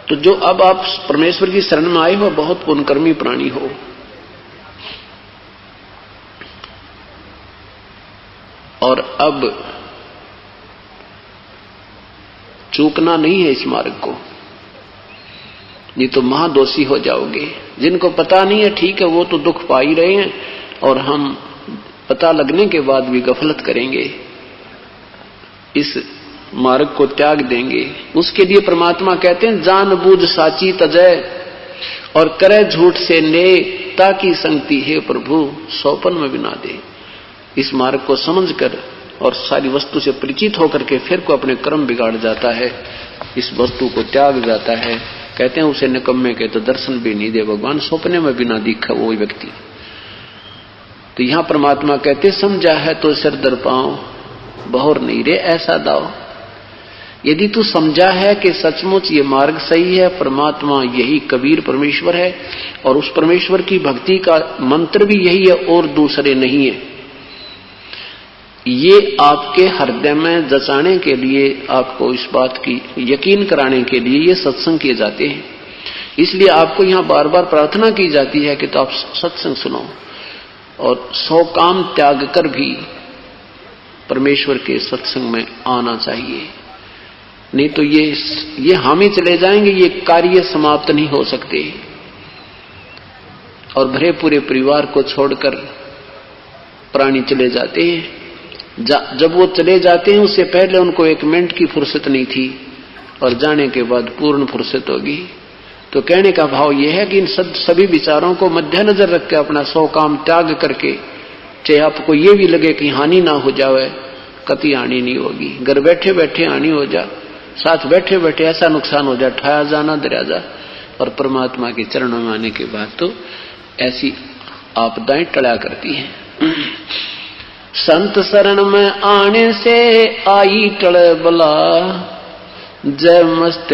तो जो अब आप परमेश्वर की शरण में आए हो बहुत पुण्यकर्मी प्राणी हो, और अब चूकना नहीं है इस मार्ग को, नहीं तो महादोषी हो जाओगे। जिनको पता नहीं है ठीक है, वो तो दुख पा ही रहे हैं, और हम पता लगने के बाद भी गफलत करेंगे, इस मार्ग को त्याग देंगे। उसके लिए परमात्मा कहते हैं जान बूझ साची तजय और करे झूठ से ने, ताकि संगति है प्रभु सौपन में बिना दे। इस मार्ग को समझकर और सारी वस्तु से परिचित होकर के फिर को अपने कर्म बिगाड़ जाता है, इस वस्तु को त्याग जाता है। कहते हैं उसे निकम्मे के तो दर्शन भी नहीं दे भगवान, सपने में बिना दिखा वो व्यक्ति। तो यहां परमात्मा कहते समझा है तो सिर दर पांव बहुर नहीं रे ऐसा दाव। यदि तू समझा है कि सचमुच ये मार्ग सही है, परमात्मा यही कबीर परमेश्वर है, और उस परमेश्वर की भक्ति का मंत्र भी यही है और दूसरे नहीं है, ये आपके हृदय में जचाने के लिए, आपको इस बात की यकीन कराने के लिए ये सत्संग किए जाते हैं। इसलिए आपको यहां बार बार प्रार्थना की जाती है कि तो आप सत्संग सुनो, और 100 काम त्याग कर भी परमेश्वर के सत्संग में आना चाहिए। नहीं तो ये हम ही चले जाएंगे, ये कार्य समाप्त नहीं हो सकते, और भरे पूरे परिवार को छोड़कर प्राणी चले जाते हैं। जब वो चले जाते हैं उससे पहले उनको 1 मिनट की फुर्सत नहीं थी, और जाने के बाद पूर्ण फुर्सत होगी। तो कहने का भाव यह है कि इन सभी विचारों को मद्देनजर रख के अपना 100 काम त्याग करके, चाहे आपको ये भी लगे कि हानि ना हो जाए, कति हानि नहीं होगी। घर बैठे बैठे हानि हो जा, साथ बैठे बैठे ऐसा नुकसान हो जाए, ठाया जाना दरिया जा, और परमात्मा के चरणों में आने के बाद तो ऐसी आपदाएं टला करती हैं। संत शरण में आने से आई टल बला, जय मस्त